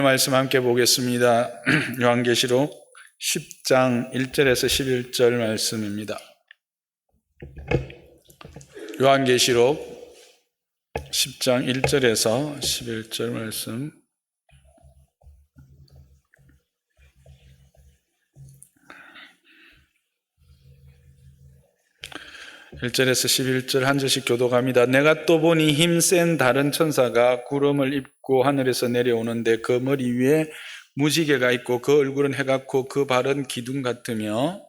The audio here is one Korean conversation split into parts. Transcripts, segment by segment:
말씀 함께 보겠습니다. 요한계시록 10장 1절에서 11절 말씀입니다. 요한계시록 10장 1절에서 11절 말씀. (1절에서) 11절 한 절씩 교독합니다. 내가 또 보니 힘센 다른 천사가 구름을 입고 하늘에서 내려오는데 그 머리 위에 무지개가 있고 그 얼굴은 해 같고 그 발은 기둥 같으며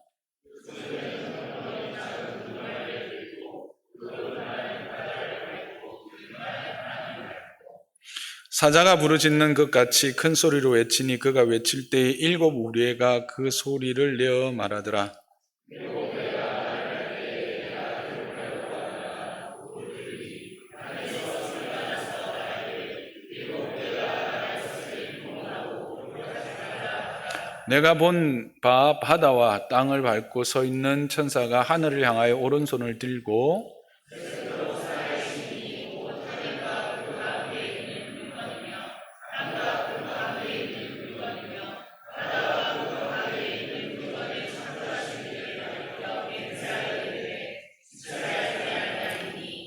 사자가 부르짖는 것 같이 큰 소리로 외치니 그가 외칠 때에 일곱 우레가 그 소리를 내어 말하더라. 내가 본 바 바다와 땅을 밟고 서 있는 천사가 하늘을 향하여 오른손을 들고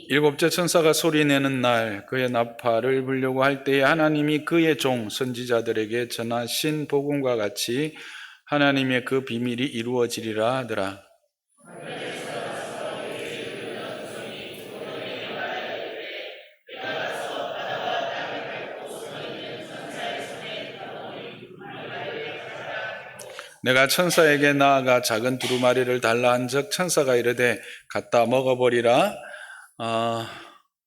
일곱째 천사가 소리내는 날 그의 나팔을 불려고 할 때에 하나님이 그의 종 선지자들에게 전하신 복음과 같이 하나님의 그 비밀이 이루어지리라 하더라. 내가 천사에게 나아가 작은 두루마리를 달라 한즉 천사가 이르되 갖다 먹어버리라.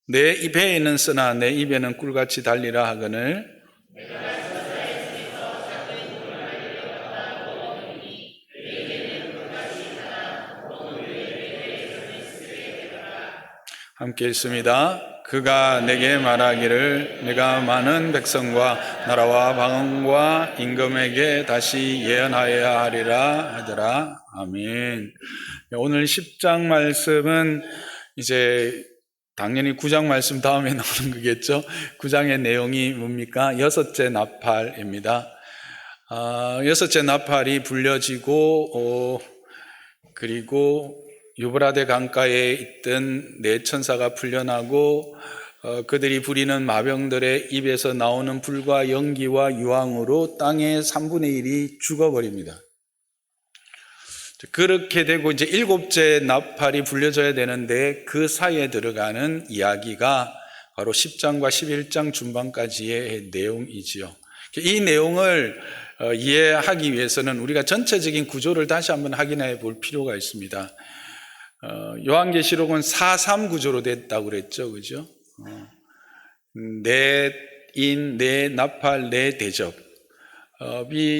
내 입에 있는 쓰나 내 입에는 꿀같이 달리라 하거늘 함께 읽습니다. 그가 내게 말하기를 내가 많은 백성과 나라와 방언과 임금에게 다시 예언하여야 하리라 하더라. 아멘. 오늘 10장 말씀은 이제 당연히 9장 말씀 다음에 나오는 거겠죠. 9장의 내용이 뭡니까? 여섯째 나팔입니다. 여섯째 나팔이 불려지고 그리고 유브라데 강가에 있던 네 천사가 풀려나고 그들이 부리는 마병들의 입에서 나오는 불과 연기와 유황으로 땅의 3분의 1이 죽어버립니다. 그렇게 되고 이제 일곱째 나팔이 불려져야 되는데 그 사이에 들어가는 이야기가 바로 10장과 11장 중반까지의 내용이지요. 이 내용을 이해하기 위해서는 우리가 전체적인 구조를 다시 한번 확인해 볼 필요가 있습니다. 요한계시록은 4-3 구조로 됐다고 그랬죠. 그죠? 네 인, 네 나팔, 네 대접이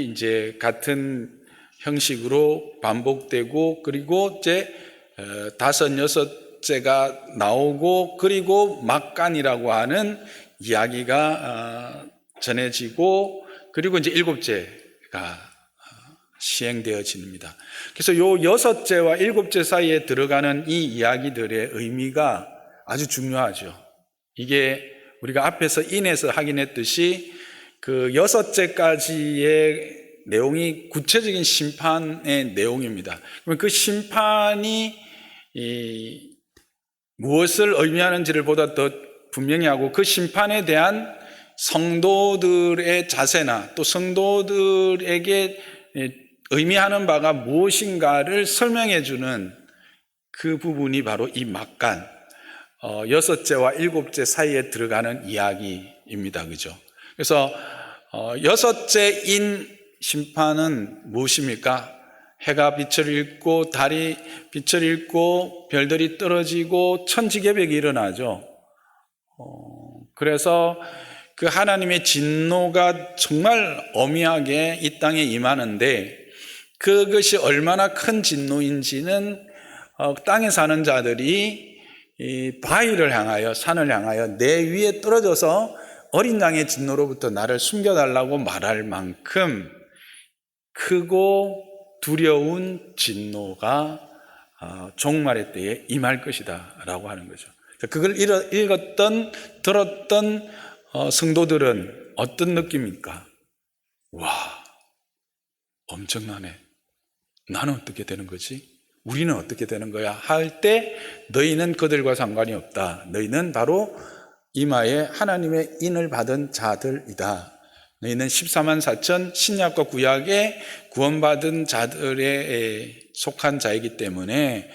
이제 같은 형식으로 반복되고 그리고 이제 다섯 여섯째가 나오고 그리고 막간이라고 하는 이야기가 전해지고 그리고 이제 일곱째가 시행되어집니다. 그래서 요 여섯째와 일곱째 사이에 들어가는 이 이야기들의 의미가 아주 중요하죠. 이게 우리가 앞에서 인에서 확인했듯이 그 여섯째까지의 내용이 구체적인 심판의 내용입니다. 그러면 그 심판이 무엇을 의미하는지를 보다 더 분명히 하고 그 심판에 대한 성도들의 자세나 또 성도들에게 의미하는 바가 무엇인가를 설명해 주는 그 부분이 바로 이 막간 여섯째와 일곱째 사이에 들어가는 이야기입니다. 그죠? 그래서 여섯째인 심판은 무엇입니까? 해가 빛을 잃고 달이 빛을 잃고 별들이 떨어지고 천지개벽이 일어나죠. 그래서 그 하나님의 진노가 정말 엄하게 이 땅에 임하는데 그것이 얼마나 큰 진노인지는 땅에 사는 자들이 이 바위를 향하여 산을 향하여 내 위에 떨어져서 어린 양의 진노로부터 나를 숨겨달라고 말할 만큼 크고 두려운 진노가 종말의 때에 임할 것이다 라고 하는 거죠. 그걸 읽었던 들었던 성도들은 어떤 느낌입니까? 와, 엄청나네. 나는 어떻게 되는 거지? 우리는 어떻게 되는 거야? 할 때 너희는 그들과 상관이 없다. 너희는 바로 이마에 하나님의 인을 받은 자들이다. 너희는 14만 4천 신약과 구약에 구원받은 자들에 속한 자이기 때문에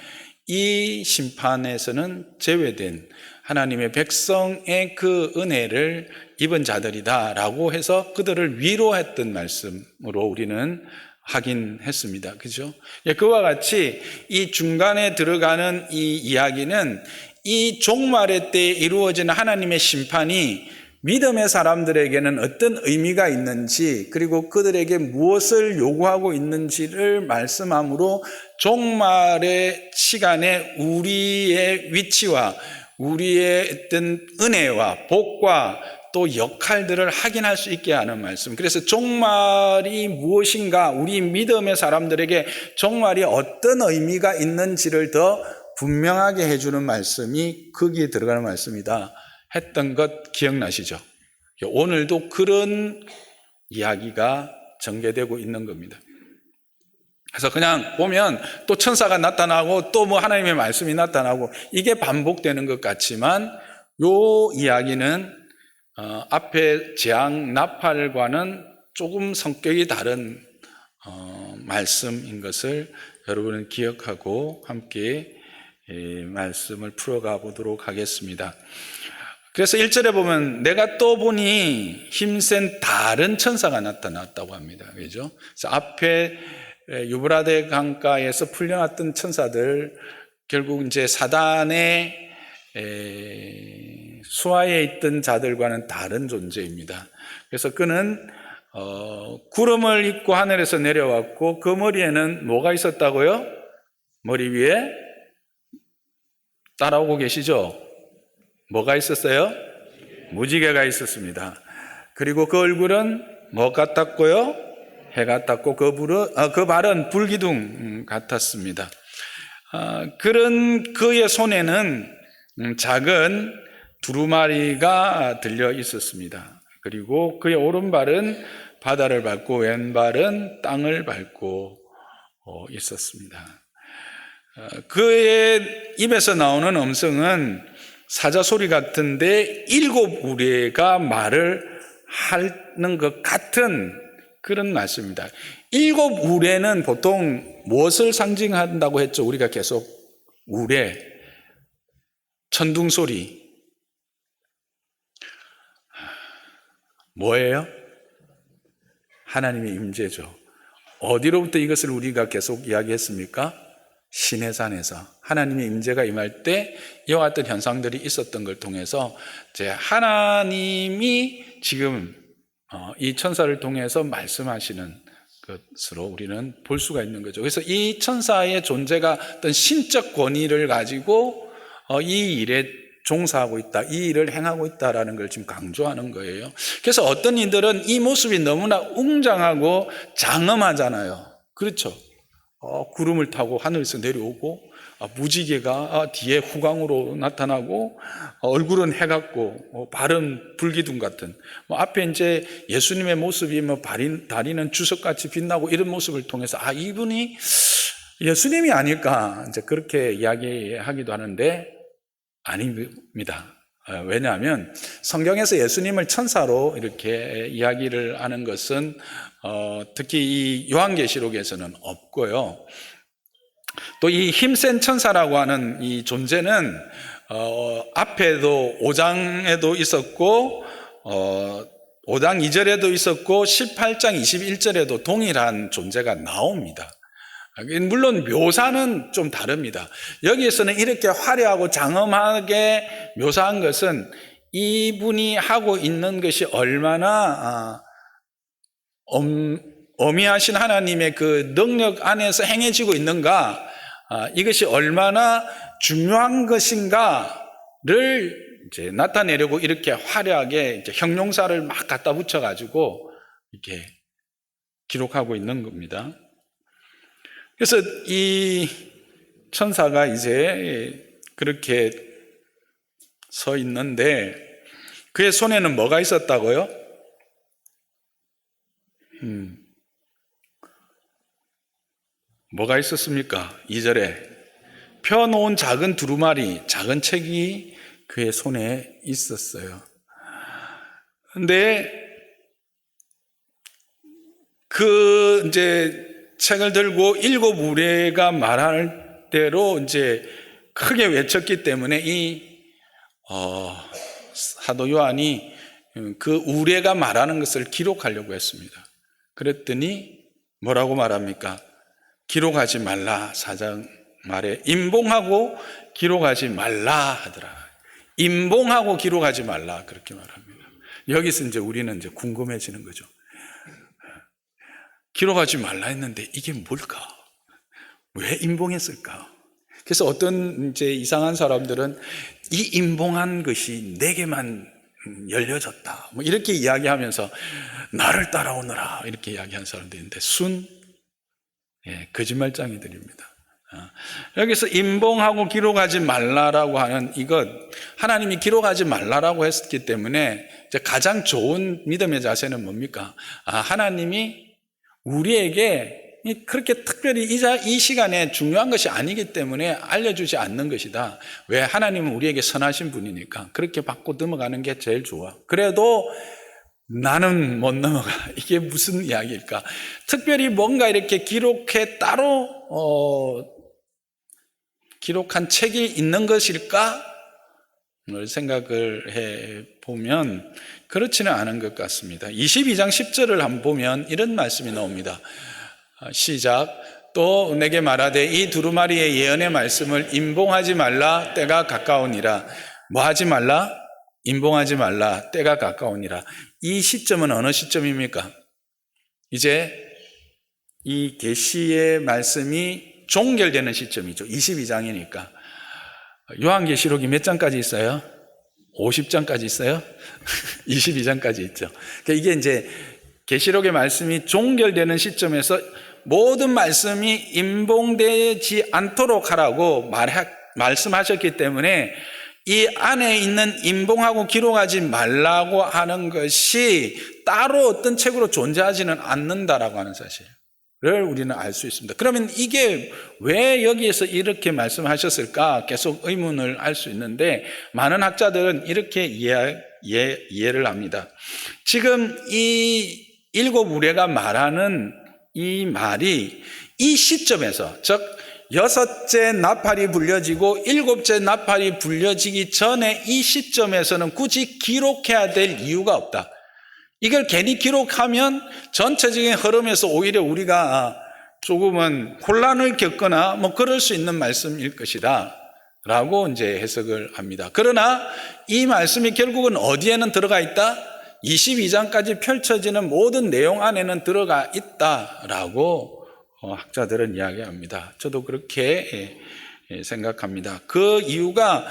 이 심판에서는 제외된 하나님의 백성의 그 은혜를 입은 자들이다 라고 해서 그들을 위로했던 말씀으로 우리는 확인했습니다. 그죠? 그와 같이 이 중간에 들어가는 이 이야기는 이 종말의 때에 이루어지는 하나님의 심판이 믿음의 사람들에게는 어떤 의미가 있는지, 그리고 그들에게 무엇을 요구하고 있는지를 말씀함으로 종말의 시간에 우리의 위치와 우리의 어떤 은혜와 복과 또 역할들을 확인할 수 있게 하는 말씀. 그래서 종말이 무엇인가, 우리 믿음의 사람들에게 종말이 어떤 의미가 있는지를 더 분명하게 해주는 말씀이 거기에 들어가는 말씀이다 했던 것 기억나시죠? 오늘도 그런 이야기가 전개되고 있는 겁니다. 그래서 그냥 보면 또 천사가 나타나고 또 뭐 하나님의 말씀이 나타나고 이게 반복되는 것 같지만 요 이야기는 앞에 재앙 나팔과는 조금 성격이 다른 말씀인 것을 여러분은 기억하고 함께 말씀을 풀어가 보도록 하겠습니다. 그래서 1절에 보면 내가 또 보니 힘센 다른 천사가 나타났다고 합니다. 그죠? 그래서 앞에 유브라데 강가에서 풀려났던 천사들 결국 이제 사단의 수하에 있던 자들과는 다른 존재입니다. 그래서 그는 구름을 입고 하늘에서 내려왔고 그 머리에는 뭐가 있었다고요? 머리 위에 따라오고 계시죠? 뭐가 있었어요? 무지개가 있었습니다. 그리고 그 얼굴은 뭐 같았고요? 해 같았고 그 발은 불기둥 같았습니다. 그런 그의 손에는 작은 두루마리가 들려 있었습니다. 그리고 그의 오른발은 바다를 밟고 왼발은 땅을 밟고 있었습니다. 그의 입에서 나오는 음성은 사자소리 같은데 7우레가 말을 하는 것 같은 그런 말씀입니다. 7우레는 보통 무엇을 상징한다고 했죠? 우리가 계속 우레, 천둥소리. 뭐예요? 하나님의 임재죠. 어디로부터 이것을 우리가 계속 이야기했습니까? 시내산에서 하나님의 임재가 임할 때 이와 같은 현상들이 있었던 걸 통해서 이제 하나님이 지금 이 천사를 통해서 말씀하시는 것으로 우리는 볼 수가 있는 거죠. 그래서 이 천사의 존재가 어떤 신적 권위를 가지고 이 일에 종사하고 있다, 이 일을 행하고 있다라는 걸 지금 강조하는 거예요. 그래서 어떤 이들은 이 모습이 너무나 웅장하고 장엄하잖아요. 그렇죠? 구름을 타고 하늘에서 내려오고 무지개가 뒤에 후광으로 나타나고 얼굴은 해 같고 발은 불기둥 같은 앞에 이제 예수님의 모습이 다리는 주석같이 빛나고 이런 모습을 통해서 이분이 예수님이 아닐까 이제 그렇게 이야기하기도 하는데 아닙니다. 왜냐하면 성경에서 예수님을 천사로 이렇게 이야기를 하는 것은 특히 이 요한계시록에서는 없고요. 또 이 힘센 천사라고 하는 이 존재는 앞에도 5장에도 있었고 5장 2절에도 있었고 18장 21절에도 동일한 존재가 나옵니다. 물론 묘사는 좀 다릅니다. 여기에서는 이렇게 화려하고 장엄하게 묘사한 것은 이분이 하고 있는 것이 얼마나 어미하신 하나님의 그 능력 안에서 행해지고 있는가, 이것이 얼마나 중요한 것인가를 이제 나타내려고 이렇게 화려하게 이제 형용사를 막 갖다 붙여가지고 이렇게 기록하고 있는 겁니다. 그래서 이 천사가 이제 그렇게 서 있는데 그의 손에는 뭐가 있었다고요? 뭐가 있었습니까? 2절에 펴놓은 작은 두루마리, 작은 책이 그의 손에 있었어요. 근데 그 이제 책을 들고 7 우레가 말할 대로 이제 크게 외쳤기 때문에 사도 요한이 그 우레가 말하는 것을 기록하려고 했습니다. 그랬더니 뭐라고 말합니까? 기록하지 말라. 4장 말에 임봉하고 기록하지 말라 하더라. 임봉하고 기록하지 말라 그렇게 말합니다. 여기서 이제 우리는 이제 궁금해지는 거죠. 기록하지 말라 했는데 이게 뭘까? 왜 임봉했을까? 그래서 어떤 이제 이상한 사람들은 이 임봉한 것이 내게만 열려졌다. 뭐 이렇게 이야기하면서 나를 따라오너라 이렇게 이야기하는 사람도 있는데 거짓말쟁이들입니다. 여기서 임봉하고 기록하지 말라라고 하는 이것, 하나님이 기록하지 말라라고 했기 때문에 이제 가장 좋은 믿음의 자세는 뭡니까? 하나님이 우리에게 그렇게 특별히 이 시간에 중요한 것이 아니기 때문에 알려주지 않는 것이다. 왜? 하나님은 우리에게 선하신 분이니까 그렇게 받고 넘어가는 게 제일 좋아. 그래도 나는 못 넘어가. 이게 무슨 이야기일까? 특별히 뭔가 이렇게 기록해 따로 기록한 책이 있는 것일까? 생각을 해보면 그렇지는 않은 것 같습니다. 22장 10절을 한번 보면 이런 말씀이 나옵니다. 시작. 또 내게 말하되 이 두루마리의 예언의 말씀을 임봉하지 말라. 때가 가까우니라. 뭐 하지 말라? 임봉하지 말라. 때가 가까우니라. 이 시점은 어느 시점입니까? 이제 이 계시의 말씀이 종결되는 시점이죠. 22장이니까. 요한계시록이 몇 장까지 있어요? 50장까지 있어요? 22장까지 있죠. 그러니까 이게 이제 계시록의 말씀이 종결되는 시점에서 모든 말씀이 임봉되지 않도록 하라고 말씀하셨기 때문에 이 안에 있는 임봉하고 기록하지 말라고 하는 것이 따로 어떤 책으로 존재하지는 않는다라고 하는 사실을 우리는 알 수 있습니다. 그러면 이게 왜 여기에서 이렇게 말씀하셨을까? 계속 의문을 알 수 있는데 많은 학자들은 이렇게 이해를 합니다. 지금 이 7 우레가 말하는 이 말이 이 시점에서, 즉 6째 나팔이 불려지고 7째 나팔이 불려지기 전에 이 시점에서는 굳이 기록해야 될 이유가 없다. 이걸 괜히 기록하면 전체적인 흐름에서 오히려 우리가 조금은 혼란을 겪거나 뭐 그럴 수 있는 말씀일 것이다 라고 이제 해석을 합니다. 그러나 이 말씀이 결국은 어디에는 들어가 있다? 22장까지 펼쳐지는 모든 내용 안에는 들어가 있다라고 학자들은 이야기합니다. 저도 그렇게 생각합니다. 그 이유가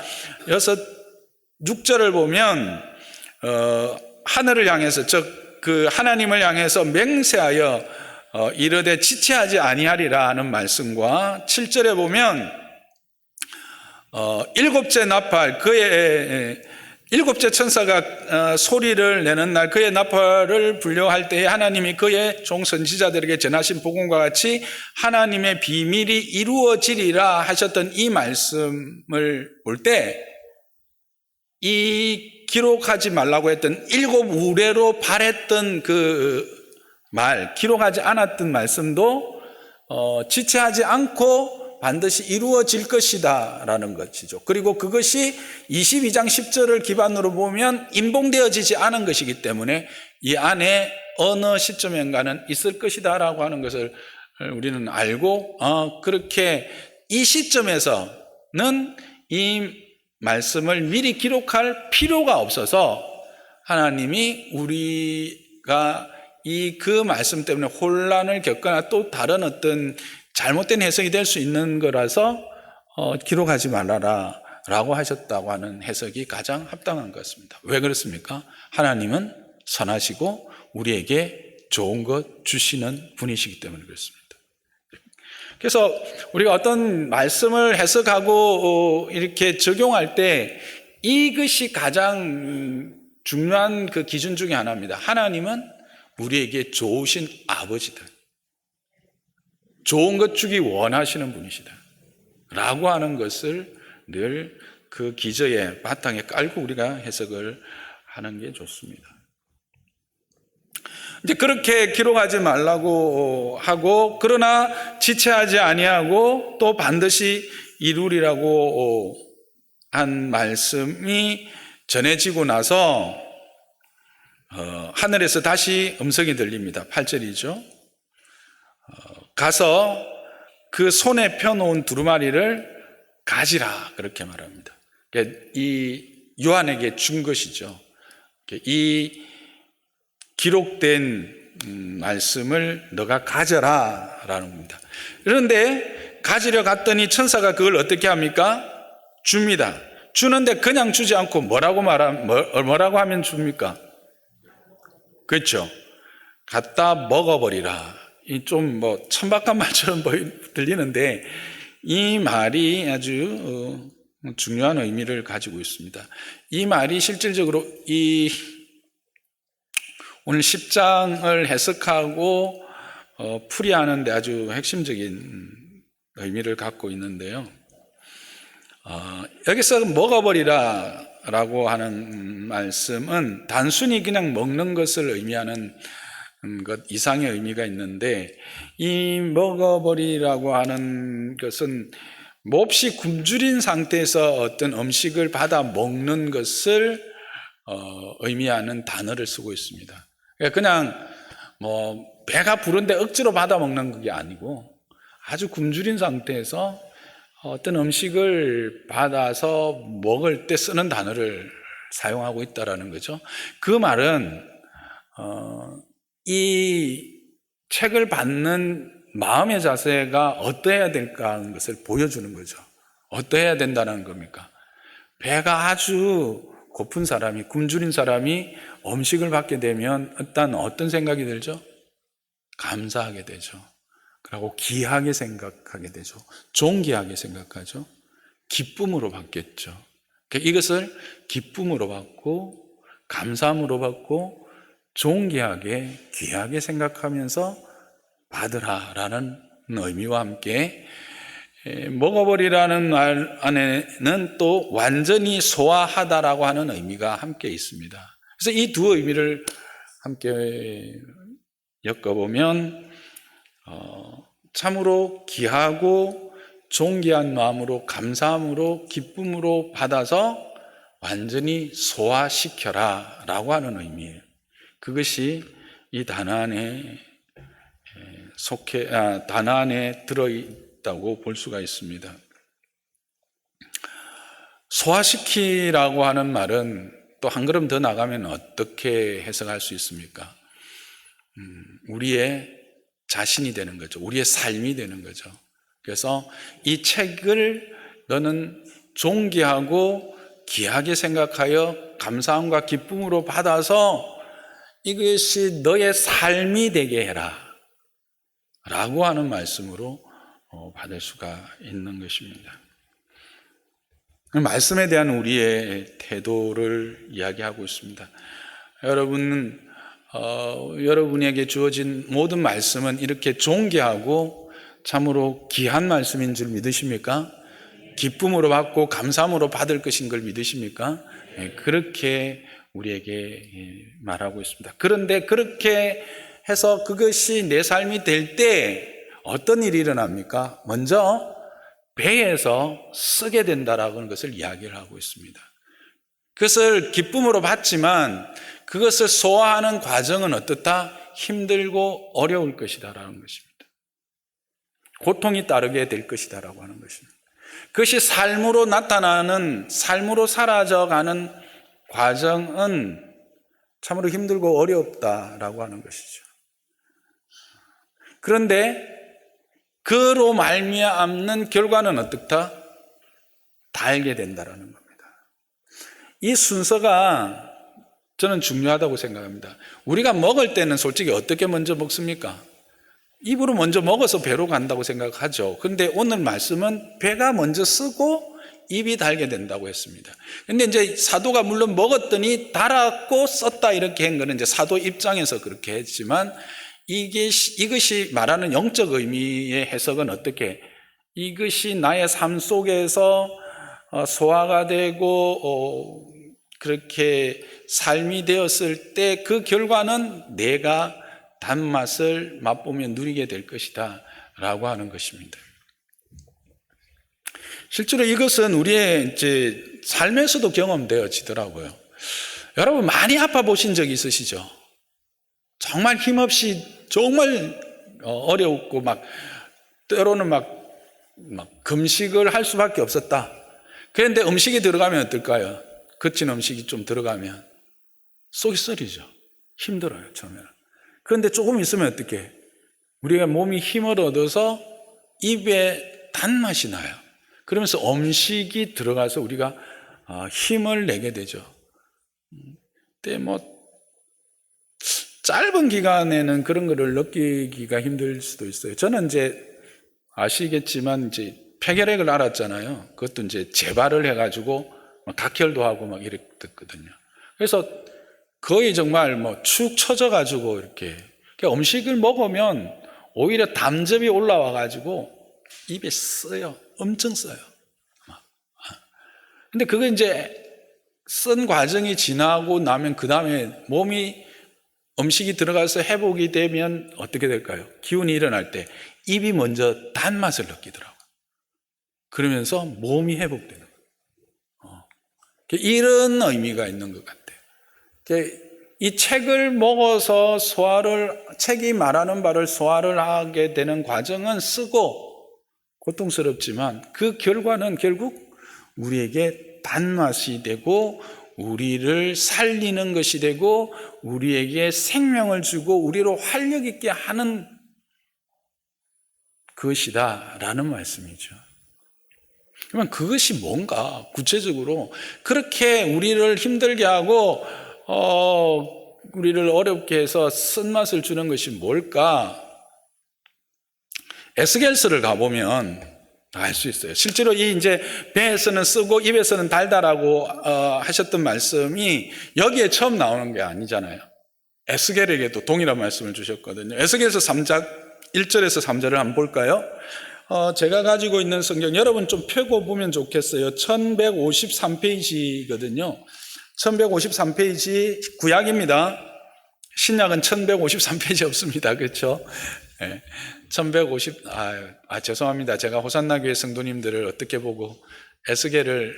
6절을 보면 하늘을 향해서, 즉 그 하나님을 향해서 맹세하여 이르되 지체하지 아니하리라 하는 말씀과 7절에 보면 7째 나팔, 그의 7째 천사가 소리를 내는 날 그의 나팔을 불려할 때에 하나님이 그의 종 선지자들에게 전하신 복음과 같이 하나님의 비밀이 이루어지리라 하셨던 이 말씀을 볼 때 이 기록하지 말라고 했던 7 우레로 발했던 그 말, 기록하지 않았던 말씀도 지체하지 않고 반드시 이루어질 것이다 라는 것이죠. 그리고 그것이 22장 10절을 기반으로 보면 임봉되어지지 않은 것이기 때문에 이 안에 어느 시점인가는 있을 것이다 라고 하는 것을 우리는 알고 그렇게 이 시점에서는 이 말씀을 미리 기록할 필요가 없어서 하나님이 우리가 그 말씀 때문에 혼란을 겪거나 또 다른 어떤 잘못된 해석이 될 수 있는 거라서 기록하지 말아라 라고 하셨다고 하는 해석이 가장 합당한 것 같습니다. 왜 그렇습니까? 하나님은 선하시고 우리에게 좋은 것 주시는 분이시기 때문에 그렇습니다. 그래서 우리가 어떤 말씀을 해석하고 이렇게 적용할 때 이것이 가장 중요한 그 기준 중에 하나입니다. 하나님은 우리에게 좋으신 아버지다. 좋은 것 주기 원하시는 분이시다. 라고 하는 것을 늘 그 기저의 바탕에 깔고 우리가 해석을 하는 게 좋습니다. 이제 그렇게 기록하지 말라고 하고, 그러나 지체하지 아니하고 또 반드시 이루리라고 한 말씀이 전해지고 나서 하늘에서 다시 음성이 들립니다. 8절이죠. 가서 그 손에 펴놓은 두루마리를 가지라, 그렇게 말합니다. 이 요한에게 준 것이죠. 이 기록된 말씀을 너가 가져라 라는 겁니다. 그런데 가지려 갔더니 천사가 그걸 어떻게 합니까? 줍니다. 주는데 그냥 주지 않고 뭐라고 하면 줍니까? 그렇죠. 갖다 먹어버리라. 이 좀 천박한 말처럼 들리는데 이 말이 아주 중요한 의미를 가지고 있습니다. 이 말이 실질적으로 오늘 10장을 해석하고 풀이하는 데 아주 핵심적인 의미를 갖고 있는데요. 여기서 먹어버리라 라고 하는 말씀은 단순히 그냥 먹는 것을 의미하는 것 이상의 의미가 있는데, 이 먹어버리라고 하는 것은 몹시 굶주린 상태에서 어떤 음식을 받아 먹는 것을 의미하는 단어를 쓰고 있습니다. 그냥 배가 부른데 억지로 받아 먹는 게 아니고 아주 굶주린 상태에서 어떤 음식을 받아서 먹을 때 쓰는 단어를 사용하고 있다라는 거죠. 그 말은 이 책을 받는 마음의 자세가 어떠해야 될까 하는 것을 보여주는 거죠. 어떠해야 된다는 겁니까? 배가 아주 고픈 사람이, 굶주린 사람이 음식을 받게 되면 일단 어떤 생각이 들죠? 감사하게 되죠. 그리고 귀하게 생각하게 되죠. 존귀하게 생각하죠. 기쁨으로 받겠죠. 이것을 기쁨으로 받고 감사함으로 받고 존귀하게 귀하게 생각하면서 받으라라는 의미와 함께, 먹어버리라는 말 안에는 또 완전히 소화하다라고 하는 의미가 함께 있습니다. 그래서 이 두 의미를 함께 엮어보면 참으로 귀하고 존귀한 마음으로 감사함으로 기쁨으로 받아서 완전히 소화시켜라 라고 하는 의미예요. 그것이 이 단어 안에 단어 안에 들어있다고 볼 수가 있습니다. 소화시키라고 하는 말은 또 한 걸음 더 나가면 어떻게 해석할 수 있습니까? 우리의 자신이 되는 거죠. 우리의 삶이 되는 거죠. 그래서 이 책을 너는 존귀하고 귀하게 생각하여 감사함과 기쁨으로 받아서 이것이 너의 삶이 되게 해라 라고 하는 말씀으로 받을 수가 있는 것입니다. 말씀에 대한 우리의 태도를 이야기하고 있습니다. 여러분에게 주어진 모든 말씀은 이렇게 존귀하고 참으로 귀한 말씀인 줄 믿으십니까? 기쁨으로 받고 감사함으로 받을 것인 걸 믿으십니까? 그렇게 우리에게 말하고 있습니다. 그런데 그렇게 해서 그것이 내 삶이 될 때 어떤 일이 일어납니까? 먼저 배에서 쓰게 된다라고 하는 것을 이야기를 하고 있습니다. 그것을 기쁨으로 받지만 그것을 소화하는 과정은 어떻다? 힘들고 어려울 것이다라는 것입니다. 고통이 따르게 될 것이다라고 하는 것입니다. 그것이 삶으로 나타나는, 삶으로 사라져가는 과정은 참으로 힘들고 어렵다라고 하는 것이죠. 그런데 그로 말미암는 결과는 어떻다? 달게 된다라는 겁니다. 이 순서가 저는 중요하다고 생각합니다. 우리가 먹을 때는 솔직히 어떻게 먼저 먹습니까? 입으로 먼저 먹어서 배로 간다고 생각하죠. 그런데 오늘 말씀은 배가 먼저 쓰고 입이 달게 된다고 했습니다. 근데 이제 사도가 물론 먹었더니 달았고 썼다 이렇게 한 거는 이제 사도 입장에서 그렇게 했지만 이것이 말하는 영적 의미의 해석은 어떻게? 이것이 나의 삶 속에서 소화가 되고 그렇게 삶이 되었을 때 그 결과는 내가 단맛을 맛보며 누리게 될 것이다 라고 하는 것입니다. 실제로 이것은 우리의 이제 삶에서도 경험되어지더라고요. 여러분 많이 아파 보신 적 있으시죠? 정말 힘없이 정말 어렵고 막 때로는 막 금식을 할 수밖에 없었다. 그런데 음식이 들어가면 어떨까요? 거친 음식이 좀 들어가면 속이 쓰리죠. 힘들어요, 처음에는. 그런데 조금 있으면 어떻게? 우리가 몸이 힘을 얻어서 입에 단맛이 나요. 그러면서 음식이 들어가서 우리가 힘을 내게 되죠. 근데 짧은 기간에는 그런 거를 느끼기가 힘들 수도 있어요. 저는 이제 아시겠지만 이제 폐결핵을 앓았잖아요. 그것도 이제 재발을 해가지고 각혈도 하고 막 이랬거든요. 그래서 거의 정말 축 처져가지고 이렇게 음식을 먹으면 오히려 담즙이 올라와가지고 입에 써요. 엄청 써요. 근데 그거 이제 쓴 과정이 지나고 나면 그 다음에 몸이 음식이 들어가서 회복이 되면 어떻게 될까요? 기운이 일어날 때 입이 먼저 단맛을 느끼더라고요. 그러면서 몸이 회복되는 거예요. 이런 의미가 있는 것 같아요. 이 책을 먹어서 책이 말하는 바를 소화를 하게 되는 과정은 쓰고 고통스럽지만 그 결과는 결국 우리에게 단맛이 되고 우리를 살리는 것이 되고 우리에게 생명을 주고 우리로 활력 있게 하는 그것이다라는 말씀이죠. 그러면 그것이 뭔가 구체적으로 그렇게 우리를 힘들게 하고 우리를 어렵게 해서 쓴맛을 주는 것이 뭘까? 에스겔서를 가보면 알 수 있어요. 실제로 이 이제 배에서는 쓰고 입에서는 달다라고 하셨던 말씀이 여기에 처음 나오는 게 아니잖아요. 에스겔에게도 동일한 말씀을 주셨거든요. 에스겔서 3장 1절에서 3절을 한번 볼까요? 제가 가지고 있는 성경 여러분 좀 펴고 보면 좋겠어요. 1153페이지거든요. 1153페이지 구약입니다. 신약은 1153페이지 없습니다. 그렇죠? 네. 1150 죄송합니다. 제가 호산나 교회 성도님들을 어떻게 보고 에스겔을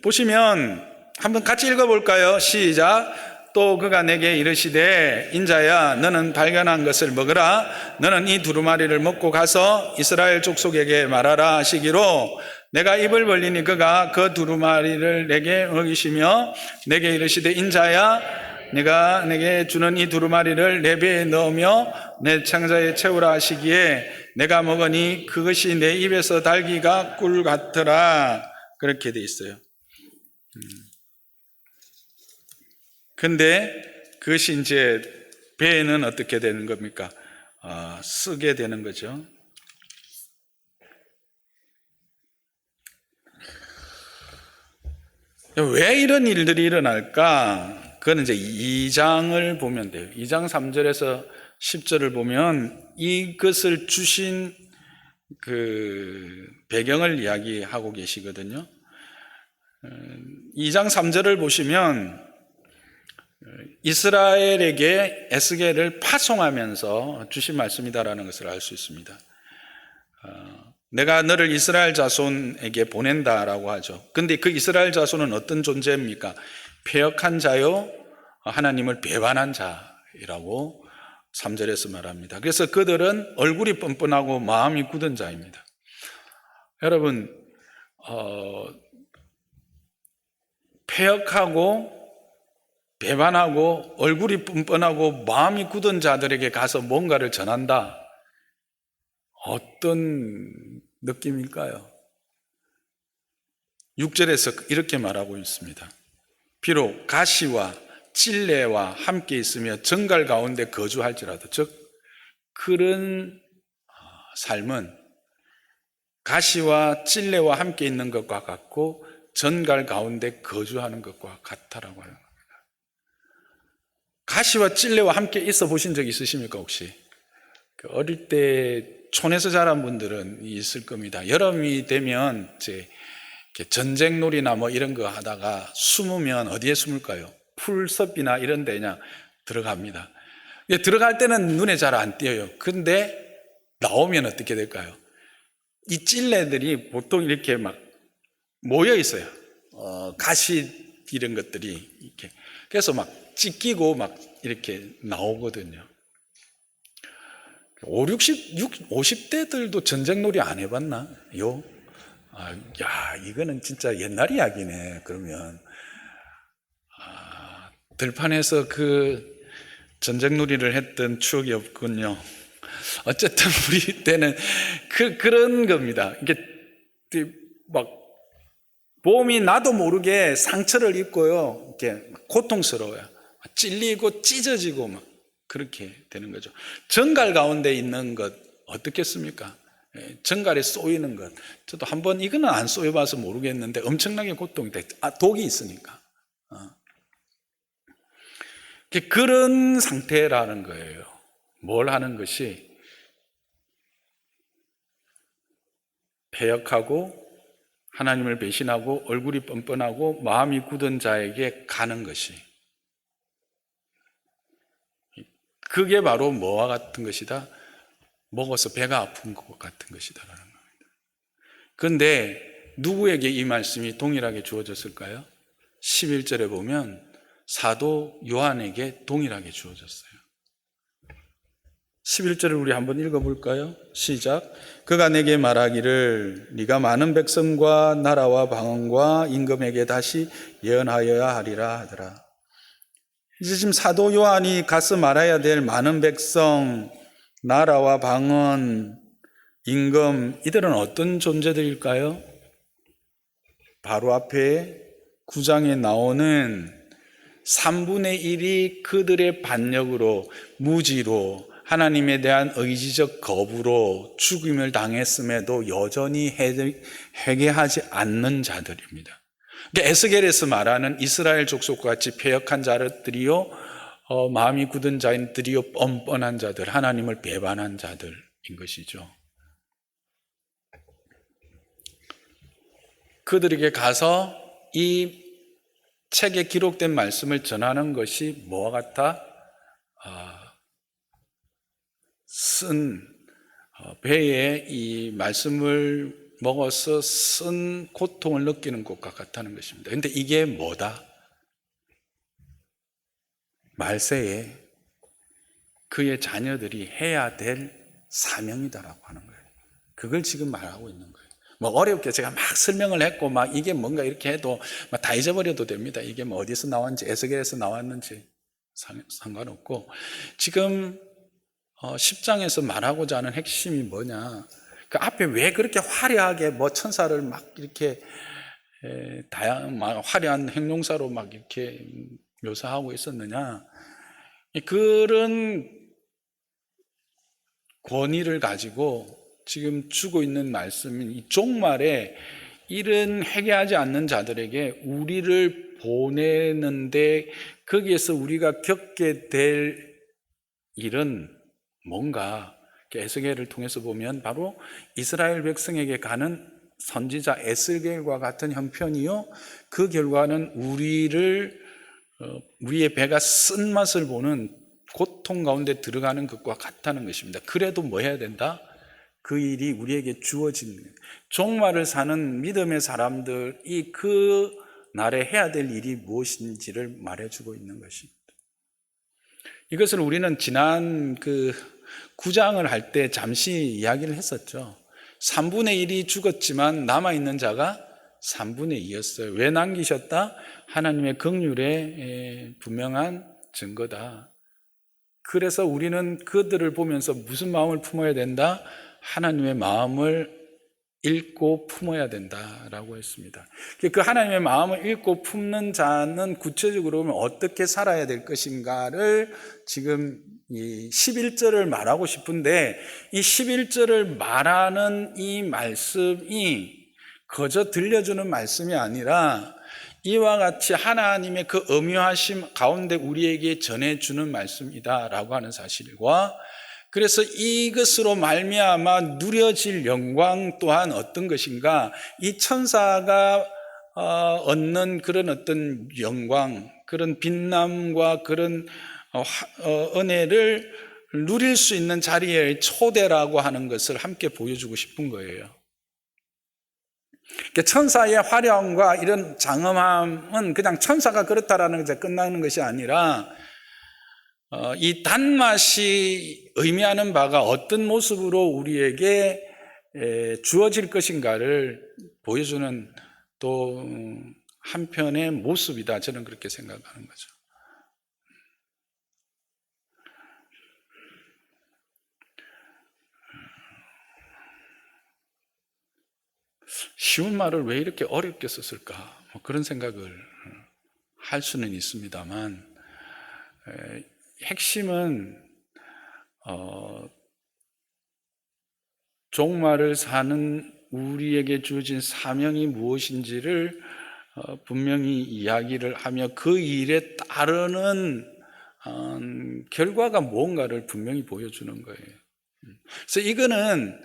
보시면 한번 같이 읽어볼까요? 시작. 또 그가 내게 이르시되 인자야 너는 발견한 것을 먹으라. 너는 이 두루마리를 먹고 가서 이스라엘 족속에게 말하라 하시기로 내가 입을 벌리니 그가 그 두루마리를 내게 먹이시며 내게 이르시되 인자야 네가 내게 주는 이 두루마리를 내 배에 넣으며 내 창자에 채우라 하시기에 내가 먹으니 그것이 내 입에서 달기가 꿀 같더라. 그렇게 돼 있어요. 근데 그것이 이제 배에는 어떻게 되는 겁니까? 쓰게 되는 거죠. 왜 이런 일들이 일어날까? 그건 이제 2장을 보면 돼요. 2장 3절에서 10절을 보면 이것을 주신 그 배경을 이야기하고 계시거든요. 2장 3절을 보시면 이스라엘에게 에스겔을 파송하면서 주신 말씀이다라는 것을 알 수 있습니다. 내가 너를 이스라엘 자손에게 보낸다라고 하죠. 근데 그 이스라엘 자손은 어떤 존재입니까? 패역한 자요, 하나님을 배반한 자이라고 3절에서 말합니다. 그래서 그들은 얼굴이 뻔뻔하고 마음이 굳은 자입니다. 여러분, 패역하고 배반하고 얼굴이 뻔뻔하고 마음이 굳은 자들에게 가서 뭔가를 전한다. 어떤 느낌일까요? 6절에서 이렇게 말하고 있습니다. 비록 가시와 찔레와 함께 있으며 정갈 가운데 거주할지라도, 즉 그런 삶은 가시와 찔레와 함께 있는 것과 같고 전갈 가운데 거주하는 것과 같다라고 하는 겁니다. 가시와 찔레와 함께 있어 보신 적 있으십니까 혹시? 어릴 때 촌에서 자란 분들은 있을 겁니다. 여름이 되면 이제 전쟁놀이나 뭐 이런 거 하다가 숨으면 어디에 숨을까요? 풀섭이나 이런 데 그냥 들어갑니다. 들어갈 때는 눈에 잘 안 띄어요. 근데 나오면 어떻게 될까요? 이 찔레들이 보통 이렇게 막 모여 있어요. 가시 이런 것들이 이렇게. 그래서 막 찢기고 막 이렇게 나오거든요. 50대들도 전쟁놀이 안 해봤나? 야, 이거는 진짜 옛날 이야기네. 그러면 들판에서 그 전쟁놀이를 했던 추억이 없군요. 어쨌든 우리 때는 그런 겁니다. 이게 막 몸이 나도 모르게 상처를 입고요. 이렇게 고통스러워요. 찔리고 찢어지고 막 그렇게 되는 거죠. 전갈 가운데 있는 것 어떻겠습니까? 전갈에 쏘이는 것. 저도 한번 이거는 안 쏘여봐서 모르겠는데 엄청나게 고통이 돼. 독이 있으니까. 그런 상태라는 거예요. 뭘 하는 것이 패역하고 하나님을 배신하고 얼굴이 뻔뻔하고 마음이 굳은 자에게 가는 것이, 그게 바로 뭐와 같은 것이다? 먹어서 배가 아픈 것 같은 것이다라는 겁니다. 그런데 누구에게 이 말씀이 동일하게 주어졌을까요? 11절에 보면 사도 요한에게 동일하게 주어졌어요. 11절을 우리 한번 읽어볼까요? 시작. 그가 내게 말하기를 네가 많은 백성과 나라와 방언과 임금에게 다시 예언하여야 하리라 하더라. 이제 지금 사도 요한이 가서 말해야 될 많은 백성, 나라와 방언, 임금, 이들은 어떤 존재들일까요? 바로 앞에 9장에 나오는 3분의 1이 그들의 반역으로, 무지로, 하나님에 대한 의지적 거부로 죽임을 당했음에도 여전히 회개하지 않는 자들입니다. 에스겔에서 말하는 이스라엘 족속과 같이 패역한 자들이요, 마음이 굳은 자들이요, 뻔뻔한 자들, 하나님을 배반한 자들인 것이죠. 그들에게 가서 이 책에 기록된 말씀을 전하는 것이 뭐와 같아? 배에 이 말씀을 먹어서 쓴 고통을 느끼는 것과 같다는 것입니다. 그런데 이게 뭐다? 말세에 그의 자녀들이 해야 될 사명이다라고 하는 거예요. 그걸 지금 말하고 있는 거예요. 뭐 어렵게 제가 막 설명을 했고 막 이게 뭔가 이렇게 해도 막 다 잊어버려도 됩니다. 이게 뭐 어디서 나왔는지, 에스겔에서 나왔는지 상관없고, 지금 10장에서 말하고자 하는 핵심이 뭐냐? 그 앞에 왜 그렇게 화려하게 뭐 천사를 막 이렇게 다양한 화려한 형용사로 막 이렇게 묘사하고 있었느냐? 그런 권위를 가지고 지금 주고 있는 말씀은 이 종말에 이런 회개하지 않는 자들에게 우리를 보내는데, 거기에서 우리가 겪게 될 일은 뭔가, 에스겔을 통해서 보면 바로 이스라엘 백성에게 가는 선지자 에스겔과 같은 형편이요, 그 결과는 우리의 배가 쓴맛을 보는 고통 가운데 들어가는 것과 같다는 것입니다. 그래도 뭐 해야 된다? 그 일이 우리에게 주어진, 종말을 사는 믿음의 사람들이 그 날에 해야 될 일이 무엇인지를 말해주고 있는 것입니다. 이것을 우리는 지난 9장을 할 때 잠시 이야기를 했었죠. 3분의 1이 죽었지만 남아있는 자가 3분의 2였어요. 왜 남기셨다? 하나님의 긍휼의 분명한 증거다. 그래서 우리는 그들을 보면서 무슨 마음을 품어야 된다? 하나님의 마음을 읽고 품어야 된다라고 했습니다. 그 하나님의 마음을 읽고 품는 자는 구체적으로 보면 어떻게 살아야 될 것인가를 지금 이 11절을 말하고 싶은데 이 11절을 말하는 이 말씀이 그저 들려주는 말씀이 아니라 이와 같이 하나님의 그 엄유하심 가운데 우리에게 전해주는 말씀이다라고 하는 사실과, 그래서 이것으로 말미암아 누려질 영광 또한 어떤 것인가, 이 천사가 얻는 그런 어떤 영광, 그런 빛남과 그런 은혜를 누릴 수 있는 자리의 초대라고 하는 것을 함께 보여주고 싶은 거예요. 천사의 화려함과 이런 장엄함은 그냥 천사가 그렇다라는 것에 끝나는 것이 아니라 이 단맛이 의미하는 바가 어떤 모습으로 우리에게 주어질 것인가를 보여주는 또 한편의 모습이다, 저는 그렇게 생각하는 거죠. 쉬운 말을 왜 이렇게 어렵게 썼을까, 그런 생각을 할 수는 있습니다만, 핵심은 종말을 사는 우리에게 주어진 사명이 무엇인지를 분명히 이야기를 하며 그 일에 따르는 결과가 무언가를 분명히 보여주는 거예요. 그래서 이거는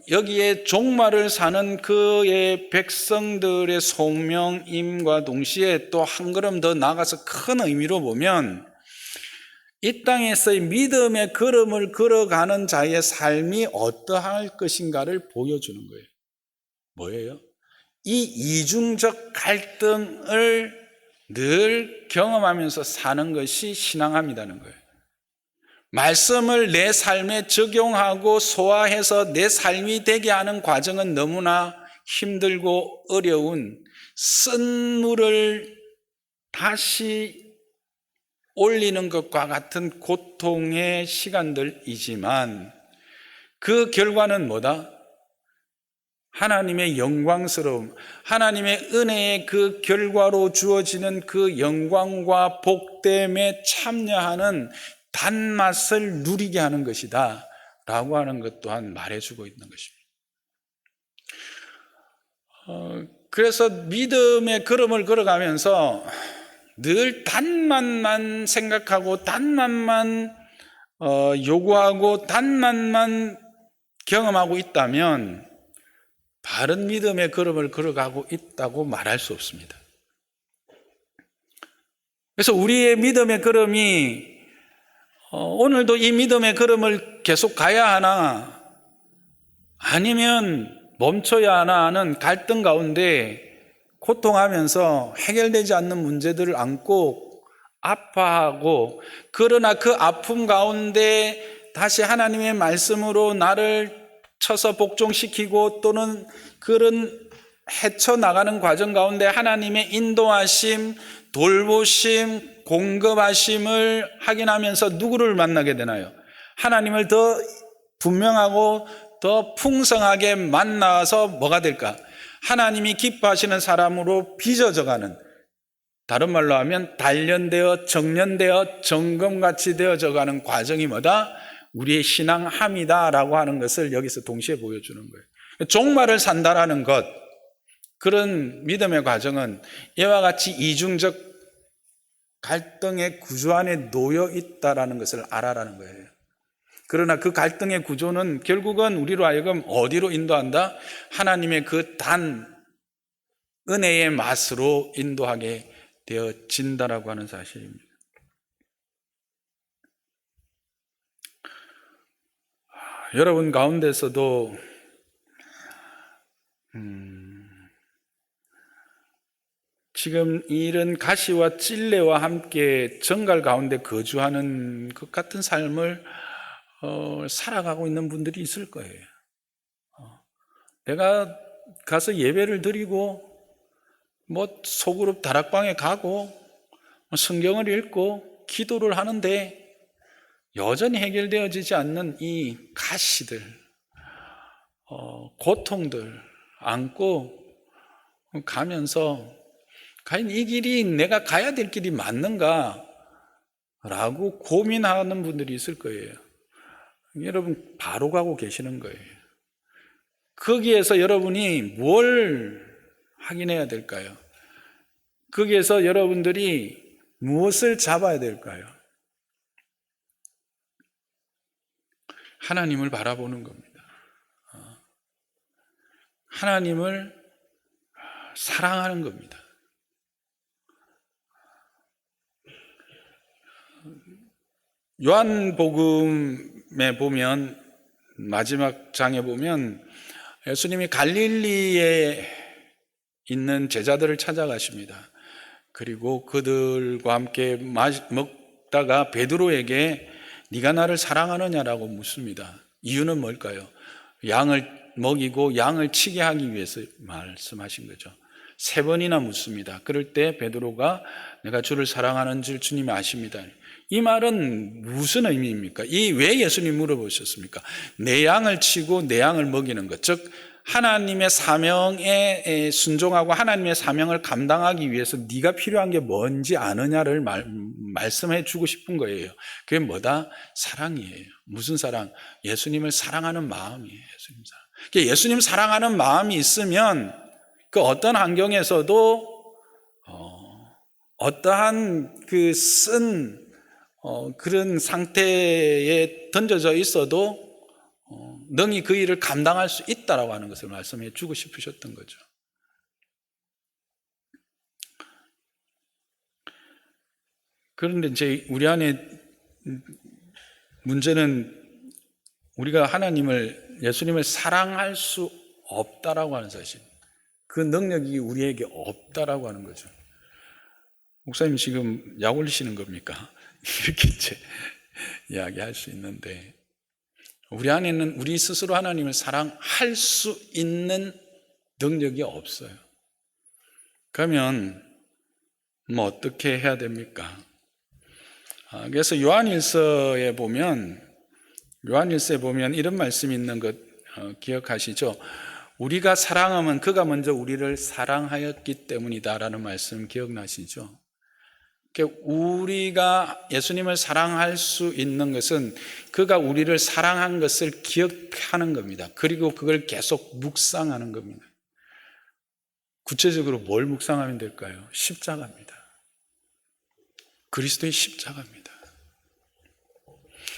여기에 종말을 사는 그의 백성들의 소명임과 동시에 또 한 걸음 더 나아가서 큰 의미로 보면 이 땅에서의 믿음의 걸음을 걸어가는 자의 삶이 어떠할 것인가를 보여주는 거예요. 뭐예요? 이 이중적 갈등을 늘 경험하면서 사는 것이 신앙함이라는 거예요. 말씀을 내 삶에 적용하고 소화해서 내 삶이 되게 하는 과정은 너무나 힘들고 어려운, 쓴 물을 다시 올리는 것과 같은 고통의 시간들이지만 그 결과는 뭐다? 하나님의 영광스러움, 하나님의 은혜의 그 결과로 주어지는 그 영광과 복됨에 참여하는 단맛을 누리게 하는 것이다 라고 하는 것 또한 말해주고 있는 것입니다. 그래서 믿음의 걸음을 걸어가면서 늘 단맛만 생각하고 단맛만 요구하고 단맛만 경험하고 있다면 바른 믿음의 걸음을 걸어가고 있다고 말할 수 없습니다. 그래서 우리의 믿음의 걸음이 오늘도 이 믿음의 걸음을 계속 가야 하나 아니면 멈춰야 하나 하는 갈등 가운데 고통하면서 해결되지 않는 문제들을 안고 아파하고, 그러나 그 아픔 가운데 다시 하나님의 말씀으로 나를 쳐서 복종시키고 또는 그런 헤쳐나가는 과정 가운데 하나님의 인도하심, 돌보심, 공급하심을 확인하면서 누구를 만나게 되나요? 하나님을 더 분명하고 더 풍성하게 만나서 뭐가 될까? 하나님이 기뻐하시는 사람으로 빚어져가는, 다른 말로 하면 단련되어 정련되어 정금같이 되어져가는 과정이 뭐다? 우리의 신앙함이다 라고 하는 것을 여기서 동시에 보여주는 거예요. 종말을 산다라는 것, 그런 믿음의 과정은 이와 같이 이중적 갈등의 구조 안에 놓여 있다라는 것을 알아라는 거예요. 그러나 그 갈등의 구조는 결국은 우리로 하여금 어디로 인도한다? 하나님의 그 단 은혜의 맛으로 인도하게 되어진다라고 하는 사실입니다. 여러분 가운데서도 지금 이런 가시와 찔레와 함께 정갈 가운데 거주하는 것 같은 삶을 살아가고 있는 분들이 있을 거예요. 내가 가서 예배를 드리고 소그룹 다락방에 가고 성경을 읽고 기도를 하는데 여전히 해결되어지지 않는 이 가시들, 고통들 안고 가면서 과연 이 길이 내가 가야 될 길이 맞는가? 라고 고민하는 분들이 있을 거예요. 여러분 바로 가고 계시는 거예요. 거기에서 여러분이 뭘 확인해야 될까요? 거기에서 여러분들이 무엇을 잡아야 될까요? 하나님을 바라보는 겁니다. 하나님을 사랑하는 겁니다. 요한복음에 보면 마지막 장에 보면 예수님이 갈릴리에 있는 제자들을 찾아가십니다. 그리고 그들과 함께 먹다가 베드로에게 네가 나를 사랑하느냐라고 묻습니다. 이유는 뭘까요? 양을 먹이고 양을 치게 하기 위해서 말씀하신 거죠. 3번이나 묻습니다. 그럴 때 베드로가 내가 주를 사랑하는 줄 주님이 아십니다. 이 말은 무슨 의미입니까? 왜 예수님 물어보셨습니까? 내 양을 치고 내 양을 먹이는 것, 즉 하나님의 사명에 순종하고 하나님의 사명을 감당하기 위해서 네가 필요한 게 뭔지 아느냐를 말씀해 주고 싶은 거예요. 그게 뭐다? 사랑이에요. 무슨 사랑? 예수님을 사랑하는 마음이에요. 예수님 사랑. 예수님 사랑하는 마음이 있으면 그 어떤 환경에서도 어떠한 그런 상태에 던져져 있어도 능히 그 일을 감당할 수 있다라고 하는 것을 말씀해 주고 싶으셨던 거죠. 그런데 이제 우리 안에 문제는 우리가 예수님을 사랑할 수 없다라고 하는 사실, 그 능력이 우리에게 없다라고 하는 거죠. 목사님 지금 약 올리시는 겁니까? 이렇게 이제 이야기할 수 있는데, 우리 안에는 우리 스스로 하나님을 사랑할 수 있는 능력이 없어요. 그러면 어떻게 해야 됩니까? 그래서 요한일서에 보면 이런 말씀이 있는 것 기억하시죠? 우리가 사랑하면 그가 먼저 우리를 사랑하였기 때문이다라는 말씀 기억나시죠? 우리가 예수님을 사랑할 수 있는 것은 그가 우리를 사랑한 것을 기억하는 겁니다. 그리고 그걸 계속 묵상하는 겁니다. 구체적으로 뭘 묵상하면 될까요? 십자가입니다. 그리스도의 십자가입니다.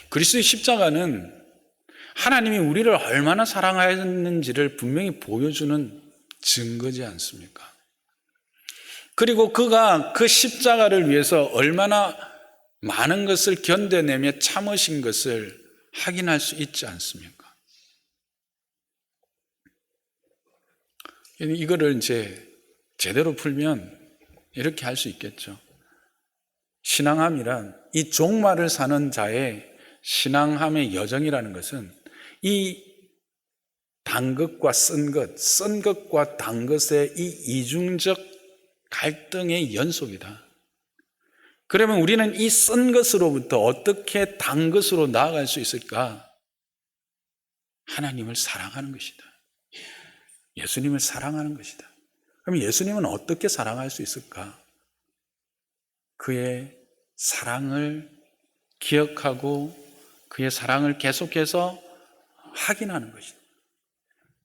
그리스도의 십자가는 하나님이 우리를 얼마나 사랑하였는지를 분명히 보여주는 증거지 않습니까? 그리고 그가 그 십자가를 위해서 얼마나 많은 것을 견뎌내며 참으신 것을 확인할 수 있지 않습니까? 이거를 이제 제대로 풀면 이렇게 할 수 있겠죠. 신앙함이란 이 종말을 사는 자의 신앙함의 여정이라는 것은 이 단 것과 쓴 것과 단 것의 이 이중적 갈등의 연속이다. 그러면 우리는 이 쓴 것으로부터 어떻게 단 것으로 나아갈 수 있을까? 하나님을 사랑하는 것이다. 예수님을 사랑하는 것이다. 그럼 예수님은 어떻게 사랑할 수 있을까? 그의 사랑을 기억하고 그의 사랑을 계속해서 확인하는 것이다.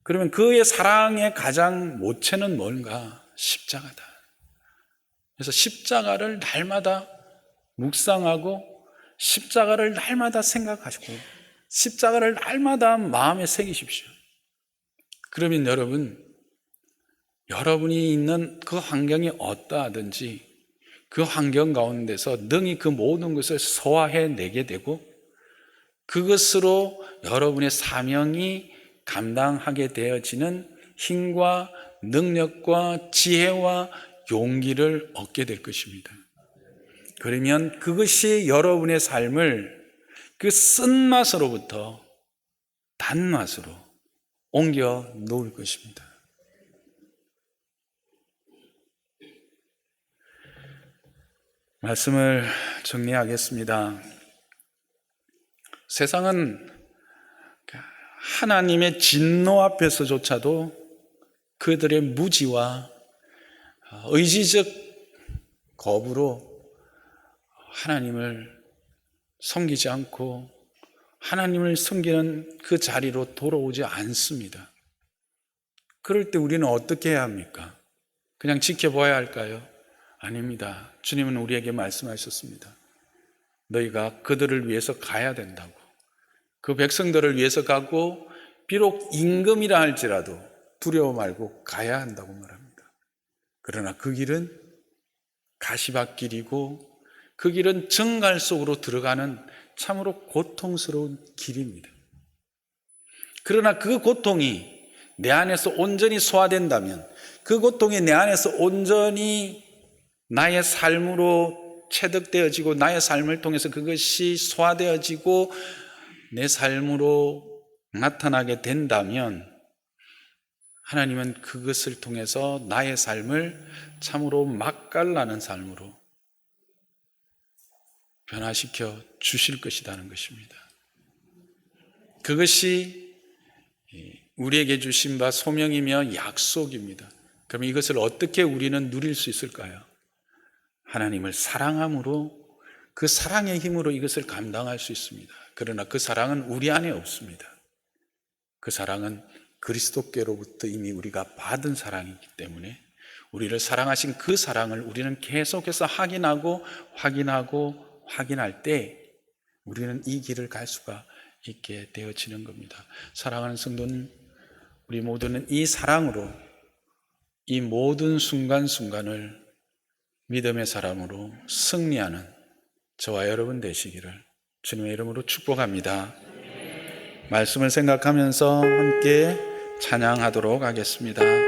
그러면 그의 사랑의 가장 모체는 뭔가? 십자가다. 그래서 십자가를 날마다 묵상하고 십자가를 날마다 생각하시고 십자가를 날마다 마음에 새기십시오. 그러면 여러분이 있는 그 환경이 어떠하든지 그 환경 가운데서 능히 그 모든 것을 소화해내게 되고 그것으로 여러분의 사명이 감당하게 되어지는 힘과 능력과 지혜와 용기를 얻게 될 것입니다. 그러면 그것이 여러분의 삶을 그 쓴맛으로부터 단맛으로 옮겨 놓을 것입니다. 말씀을 정리하겠습니다. 세상은 하나님의 진노 앞에서조차도 그들의 무지와 의지적 거부로 하나님을 섬기지 않고 하나님을 섬기는 그 자리로 돌아오지 않습니다. 그럴 때 우리는 어떻게 해야 합니까? 그냥 지켜봐야 할까요? 아닙니다. 주님은 우리에게 말씀하셨습니다. 너희가 그들을 위해서 가야 된다고. 그 백성들을 위해서 가고 비록 임금이라 할지라도 두려워 말고 가야 한다고 말합니다. 그러나 그 길은 가시밭길이고 그 길은 정갈 속으로 들어가는 참으로 고통스러운 길입니다. 그러나 그 고통이 내 안에서 온전히 소화된다면, 그 고통이 내 안에서 온전히 나의 삶으로 체득되어지고 나의 삶을 통해서 그것이 소화되어지고 내 삶으로 나타나게 된다면 하나님은 그것을 통해서 나의 삶을 참으로 맛깔나는 삶으로 변화시켜 주실 것이라는 것입니다. 그것이 우리에게 주신 바 소명이며 약속입니다. 그럼 이것을 어떻게 우리는 누릴 수 있을까요? 하나님을 사랑함으로, 그 사랑의 힘으로 이것을 감당할 수 있습니다. 그러나 그 사랑은 우리 안에 없습니다. 그 사랑은 그리스도께로부터 이미 우리가 받은 사랑이기 때문에 우리를 사랑하신 그 사랑을 우리는 계속해서 확인할 때 우리는 이 길을 갈 수가 있게 되어지는 겁니다. 사랑하는 성도님, 우리 모두는 이 사랑으로 이 모든 순간순간을 믿음의 사람으로 승리하는 저와 여러분 되시기를 주님의 이름으로 축복합니다. 말씀을 생각하면서 함께 찬양하도록 하겠습니다.